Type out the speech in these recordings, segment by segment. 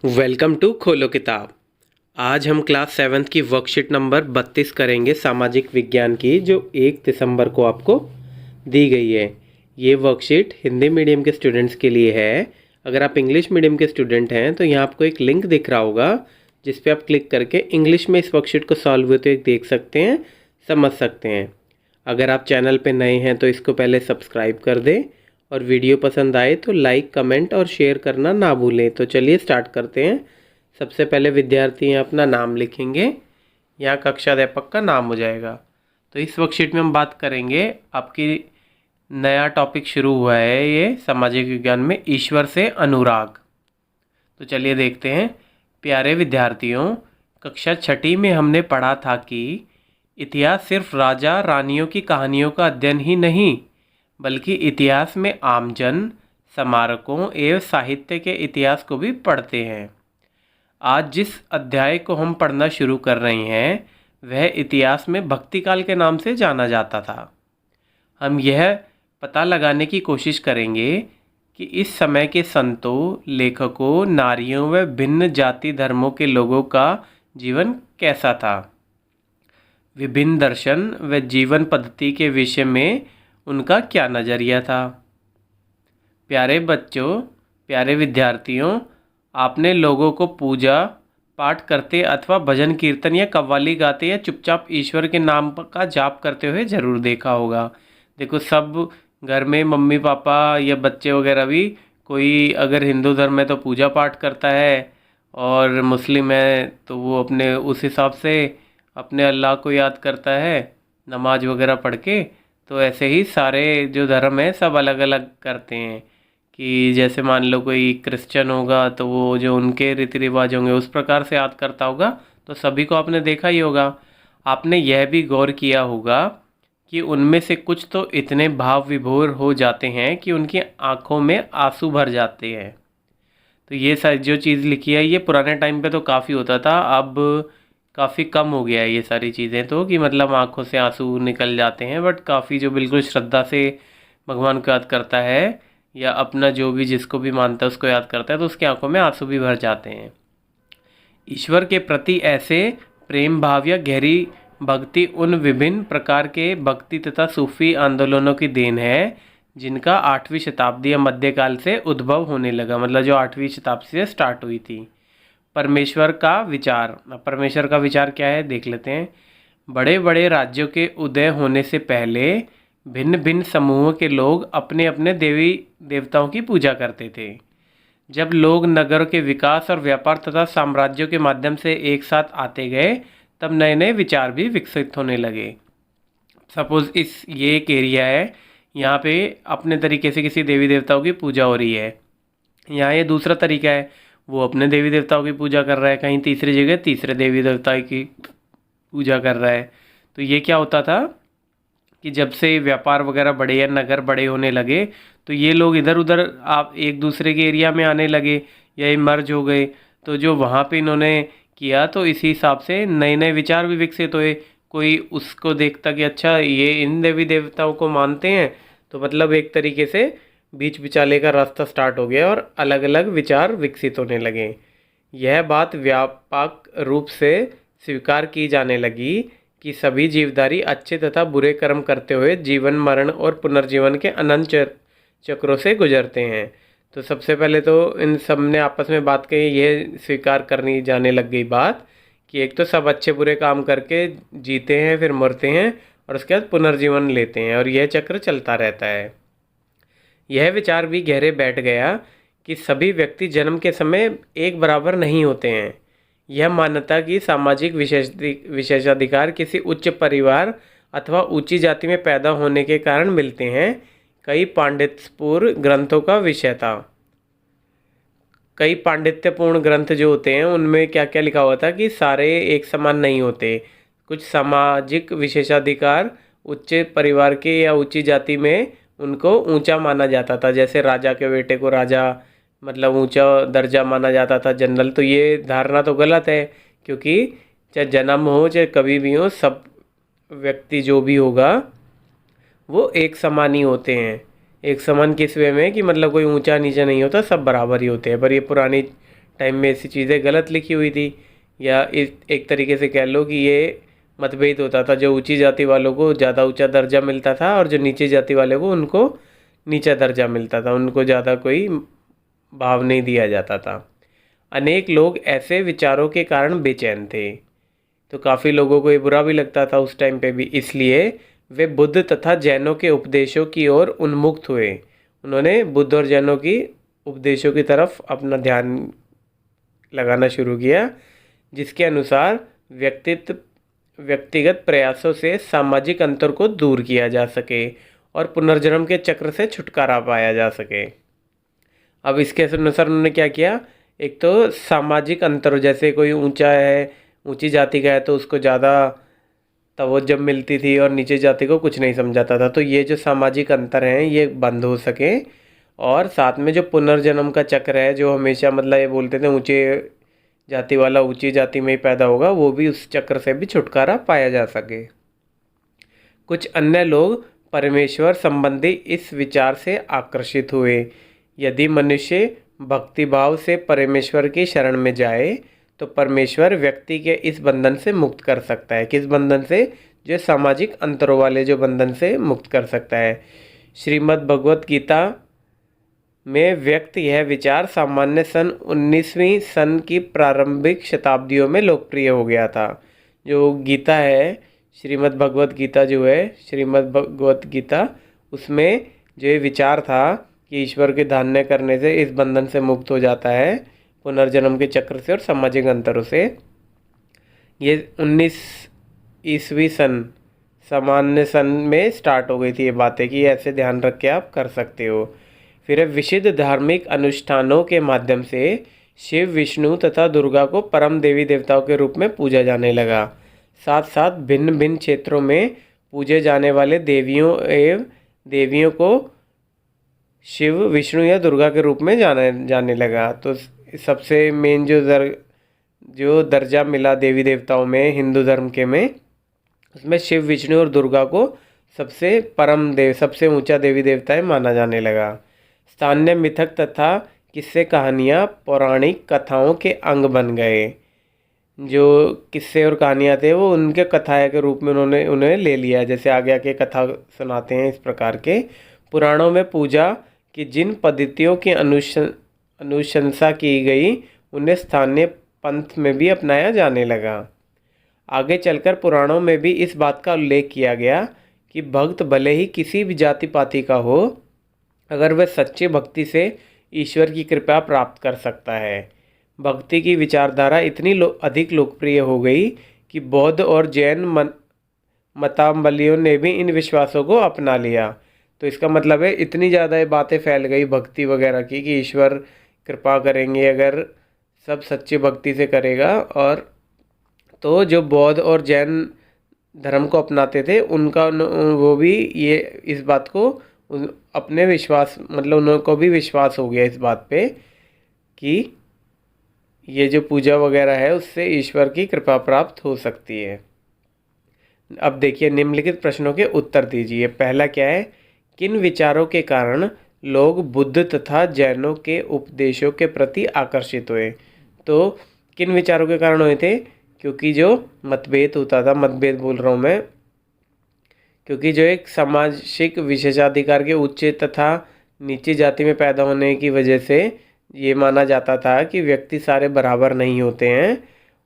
Welcome to खोलो किताब। आज हम क्लास 7th की वर्कशीट नंबर 32 करेंगे सामाजिक विज्ञान की, जो 1 दिसंबर को आपको दी गई है। ये वर्कशीट हिंदी मीडियम के स्टूडेंट्स के लिए है। अगर आप इंग्लिश मीडियम के स्टूडेंट हैं तो यहाँ आपको एक लिंक दिख रहा होगा, जिस पे आप क्लिक करके इंग्लिश में इस वर्कशीट को सॉल्व होते हुए देख सकते हैं, समझ सकते हैं। अगर आप चैनल पे नए हैं तो इसको पहले सब्सक्राइब कर दें, और वीडियो पसंद आए तो लाइक, कमेंट और शेयर करना ना भूलें। तो चलिए स्टार्ट करते हैं। सबसे पहले विद्यार्थी यहाँ अपना नाम लिखेंगे, यहाँ कक्षा अध्यापक का नाम हो जाएगा। तो इस वर्कशीट में हम बात करेंगे, आपकी नया टॉपिक शुरू हुआ है ये सामाजिक विज्ञान में, ईश्वर से अनुराग। तो चलिए देखते हैं। प्यारे विद्यार्थियों, कक्षा 6ठी में हमने पढ़ा था कि इतिहास सिर्फ राजा रानियों की कहानियों का अध्ययन ही नहीं, बल्कि इतिहास में आमजन, स्मारकों एवं साहित्य के इतिहास को भी पढ़ते हैं। आज जिस अध्याय को हम पढ़ना शुरू कर रहे हैं वह इतिहास में भक्ति काल के नाम से जाना जाता था। हम यह पता लगाने की कोशिश करेंगे कि इस समय के संतों, लेखकों, नारियों व भिन्न जाति धर्मों के लोगों का जीवन कैसा था। विभिन्न दर्शन व जीवन पद्धति के विषय में उनका क्या नज़रिया था। प्यारे बच्चों, प्यारे विद्यार्थियों, आपने लोगों को पूजा पाठ करते अथवा भजन कीर्तन या कव्वाली गाते या चुपचाप ईश्वर के नाम का जाप करते हुए ज़रूर देखा होगा। देखो, सब घर में मम्मी पापा या बच्चे वगैरह भी, कोई अगर हिंदू धर्म है तो पूजा पाठ करता है, और मुस्लिम है तो वो अपने उस हिसाब से अपने अल्लाह को याद करता है, नमाज वगैरह पढ़ के। तो ऐसे ही सारे जो धर्म है सब अलग अलग करते हैं, कि जैसे मान लो कोई क्रिश्चियन होगा तो वो जो उनके रीति रिवाज होंगे उस प्रकार से याद करता होगा। तो सभी को आपने देखा ही होगा। आपने यह भी गौर किया होगा कि उनमें से कुछ तो इतने भाव विभोर हो जाते हैं कि उनकी आंखों में आंसू भर जाते हैं। तो ये सारी जो चीज़ लिखी है ये पुराने टाइम पे तो काफ़ी होता था, अब काफ़ी कम हो गया है ये सारी चीज़ें, तो कि मतलब आंखों से आंसू निकल जाते हैं। बट काफ़ी जो बिल्कुल श्रद्धा से भगवान को याद करता है या अपना जो भी जिसको भी मानता है उसको याद करता है, तो उसकी आंखों में आंसू भी भर जाते हैं। ईश्वर के प्रति ऐसे प्रेम भाव या गहरी भक्ति उन विभिन्न प्रकार के भक्ति तथा सूफी आंदोलनों की देन है, जिनका 8वीं शताब्दी या मध्यकाल से उद्भव होने लगा। मतलब जो 8वीं शताब्दी से स्टार्ट हुई थी। परमेश्वर का विचार। परमेश्वर का विचार क्या है देख लेते हैं। बड़े बड़े राज्यों के उदय होने से पहले भिन्न भिन्न समूहों के लोग अपने अपने देवी देवताओं की पूजा करते थे। जब लोग नगर के विकास और व्यापार तथा साम्राज्यों के माध्यम से एक साथ आते गए, तब नए नए विचार भी विकसित होने लगे। सपोज ये एक एरिया है, यहाँ पे अपने तरीके से किसी देवी देवताओं की पूजा हो रही है। यहाँ ये दूसरा तरीका है, वो अपने देवी देवताओं की पूजा कर रहा है। कहीं तीसरी जगह तीसरे देवी देवता की पूजा कर रहा है। तो ये क्या होता था कि जब से व्यापार वगैरह बढ़े या नगर बड़े होने लगे, तो ये लोग इधर उधर आप एक दूसरे के एरिया में आने लगे या ये मर्ज हो गए। तो जो वहाँ पे इन्होंने किया, तो इसी हिसाब से नए नए विचार भी विकसित हुए। कोई उसको देखता कि अच्छा ये इन देवी देवताओं को मानते हैं, तो मतलब एक तरीके से बीच बिचाले का रास्ता स्टार्ट हो गया और अलग अलग विचार विकसित होने लगे। यह बात व्यापक रूप से स्वीकार की जाने लगी कि सभी जीवधारी अच्छे तथा बुरे कर्म करते हुए जीवन, मरण और पुनर्जीवन के अनंत चक्रों से गुजरते हैं। तो सबसे पहले तो इन सब ने आपस में बात कही, ये स्वीकार करनी जाने लग गई बात कि एक तो सब अच्छे बुरे काम करके जीते हैं, फिर मरते हैं और उसके बाद पुनर्जीवन लेते हैं, और यह चक्र चलता रहता है। यह विचार भी गहरे बैठ गया कि सभी व्यक्ति जन्म के समय एक बराबर नहीं होते हैं। यह मान्यता कि सामाजिक विशेषाधिकार किसी उच्च परिवार अथवा ऊंची जाति में पैदा होने के कारण मिलते हैं, कई पांडित्यपूर्ण ग्रंथों का विषय था। कई पांडित्यपूर्ण ग्रंथ जो होते हैं उनमें क्या क्या लिखा हुआ था कि सारे एक समान नहीं होते। कुछ सामाजिक विशेषाधिकार उच्च परिवार के या ऊंची जाति में उनको ऊंचा माना जाता था। जैसे राजा के बेटे को राजा मतलब ऊंचा दर्जा माना जाता था, जनरल। तो ये धारणा तो गलत है, क्योंकि चाहे जन्म हो चाहे कभी भी हो, सब व्यक्ति जो भी होगा वो एक समान ही होते हैं। एक समान किस वे में कि मतलब कोई ऊंचा नीचा नहीं होता, सब बराबर ही होते हैं। पर ये पुरानी टाइम में ऐसी चीज़ें गलत लिखी हुई थी, या एक तरीके से कह लो कि ये मतभेद होता था। जो ऊंची जाति वालों को ज़्यादा ऊंचा दर्जा मिलता था और जो नीची जाति वाले को उनको नीचा दर्जा मिलता था, उनको ज़्यादा कोई भाव नहीं दिया जाता था। अनेक लोग ऐसे विचारों के कारण बेचैन थे, तो काफ़ी लोगों को ये बुरा भी लगता था उस टाइम पे भी, इसलिए वे बुद्ध तथा जैनों के उपदेशों की ओर उन्मुक्त हुए। उन्होंने बुद्ध और जैनों की उपदेशों की तरफ अपना ध्यान लगाना शुरू किया, जिसके अनुसार व्यक्तिगत प्रयासों से सामाजिक अंतर को दूर किया जा सके और पुनर्जन्म के चक्र से छुटकारा पाया जा सके। अब इसके अनुसार उन्होंने क्या किया, एक तो सामाजिक अंतर, जैसे कोई ऊंचा है, ऊंची जाति का है तो उसको ज़्यादा तवज्जो मिलती थी और नीचे जाति को कुछ नहीं समझाता था, तो ये जो सामाजिक अंतर हैं ये बंद हो सके। और साथ में जो पुनर्जन्म का चक्र है, जो हमेशा मतलब ये बोलते थे ऊंचे जाति वाला ऊंची जाति में ही पैदा होगा, वो भी उस चक्र से भी छुटकारा पाया जा सके। कुछ अन्य लोग परमेश्वर संबंधी इस विचार से आकर्षित हुए। यदि मनुष्य भक्तिभाव से परमेश्वर की शरण में जाए तो परमेश्वर व्यक्ति के इस बंधन से मुक्त कर सकता है। किस बंधन से? जो सामाजिक अंतरों वाले जो बंधन से मुक्त कर सकता है। श्रीमद् भगवत गीता में व्यक्त यह विचार सामान्य सन 19वीं सन की प्रारंभिक शताब्दियों में लोकप्रिय हो गया था। जो गीता है, श्रीमद् भगवत गीता जो है, श्रीमद् भगवत गीता, उसमें जो ये विचार था कि ईश्वर के ध्यान करने से इस बंधन से मुक्त हो जाता है, पुनर्जन्म के चक्र से और सामाजिक अंतरों से। ये 19 ईस्वी सन सामान्य सन में स्टार्ट हो गई थी ये बातें कि ऐसे ध्यान रख के आप कर सकते हो। फिर विशिष्ट धार्मिक अनुष्ठानों के माध्यम से शिव, विष्णु तथा दुर्गा को परम देवी देवताओं के रूप में पूजा जाने लगा। साथ साथ भिन्न भिन्न क्षेत्रों में पूजे जाने वाले देवियों को शिव, विष्णु या दुर्गा के रूप में जाने लगा। तो सबसे मेन जो दर्जा मिला देवी देवताओं में हिंदू धर्म के में, उसमें शिव, विष्णु और दुर्गा को सबसे ऊंचा देवी देवताएं माना जाने लगा। स्थानीय मिथक तथा किस्से कहानियाँ पौराणिक कथाओं के अंग बन गए। जो किस्से और कहानियाँ थे वो उनके कथाएं के रूप में उन्हें ले लिया। जैसे आगे आके कथा सुनाते हैं इस प्रकार के। पुराणों में पूजा की जिन पद्धतियों की अनुशंसा की गई, उन्हें स्थानीय पंथ में भी अपनाया जाने लगा। आगे चलकर पुराणों में भी इस बात का उल्लेख किया गया कि भक्त भले ही किसी भी जाति पाति का हो, अगर वह सच्ची भक्ति से ईश्वर की कृपा प्राप्त कर सकता है। भक्ति की विचारधारा इतनी अधिक लोकप्रिय हो गई कि बौद्ध और जैन मतावलंबियों ने भी इन विश्वासों को अपना लिया। तो इसका मतलब है इतनी ज़्यादा ये बातें फैल गई भक्ति वगैरह की कि ईश्वर कृपा करेंगे अगर सब सच्ची भक्ति से करेगा। और तो जो बौद्ध और जैन धर्म को अपनाते थे उनका वो भी ये इस बात को अपने विश्वास मतलब उनको भी विश्वास हो गया इस बात पे कि ये जो पूजा वगैरह है उससे ईश्वर की कृपा प्राप्त हो सकती है। अब देखिए निम्नलिखित प्रश्नों के उत्तर दीजिए। पहला क्या है, किन विचारों के कारण लोग बुद्ध तथा जैनों के उपदेशों के प्रति आकर्षित हुए? तो किन विचारों के कारण हुए थे? क्योंकि जो मतभेद होता था, मतभेद बोल रहा हूँ मैं, क्योंकि जो एक सामाजिक विशेषाधिकार के उच्च तथा नीची जाति में पैदा होने की वजह से ये माना जाता था कि व्यक्ति सारे बराबर नहीं होते हैं।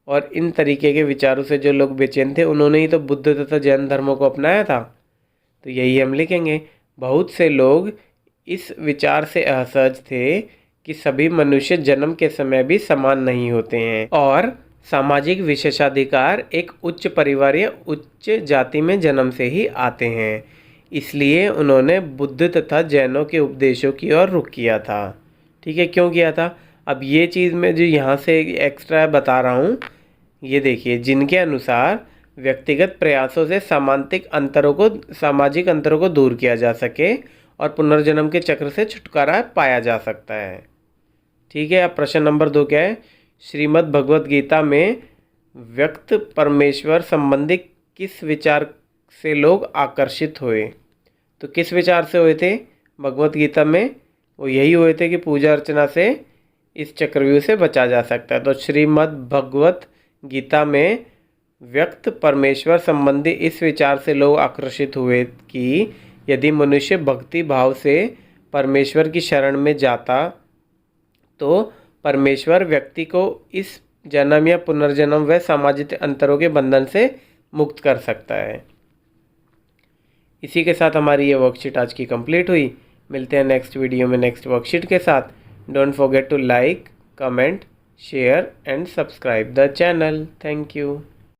और इन तरीके के विचारों से जो लोग बेचैन थे उन्होंने ही तो बुद्ध तथा जैन धर्मों को अपनाया था। तो यही हम लिखेंगे। बहुत से लोग इस विचार से असहज थे कि सभी मनुष्य जन्म के समय भी समान नहीं होते हैं और सामाजिक विशेषाधिकार एक उच्च परिवार या उच्च जाति में जन्म से ही आते हैं। इसलिए उन्होंने बुद्ध तथा जैनों के उपदेशों की ओर रुख किया था। ठीक है, क्यों किया था? अब ये चीज़ मैं जो यहाँ से एक्स्ट्रा बता रहा हूँ, ये देखिए, जिनके अनुसार व्यक्तिगत प्रयासों से सामाजिक अंतरों को दूर किया जा सके और पुनर्जन्म के चक्र से छुटकारा पाया जा सकता है। ठीक है, अब प्रश्न नंबर 2 क्या है? श्रीमद् भगवत गीता में व्यक्त परमेश्वर संबंधी किस विचार से लोग आकर्षित हुए? तो किस विचार से हुए थे भगवत गीता में? वो यही हुए थे कि पूजा अर्चना से इस चक्रव्यूह से बचा जा सकता है। तो श्रीमद् भगवत गीता में व्यक्त परमेश्वर संबंधी इस विचार से लोग आकर्षित हुए कि यदि मनुष्य भक्ति भाव से परमेश्वर की शरण में जाता तो परमेश्वर व्यक्ति को इस जन्म या पुनर्जन्म व सामाजिक अंतरों के बंधन से मुक्त कर सकता है। इसी के साथ हमारी ये वर्कशीट आज की कंप्लीट हुई। मिलते हैं नेक्स्ट वीडियो में नेक्स्ट वर्कशीट के साथ। Don't forget to like, comment, share and subscribe the channel. Thank you.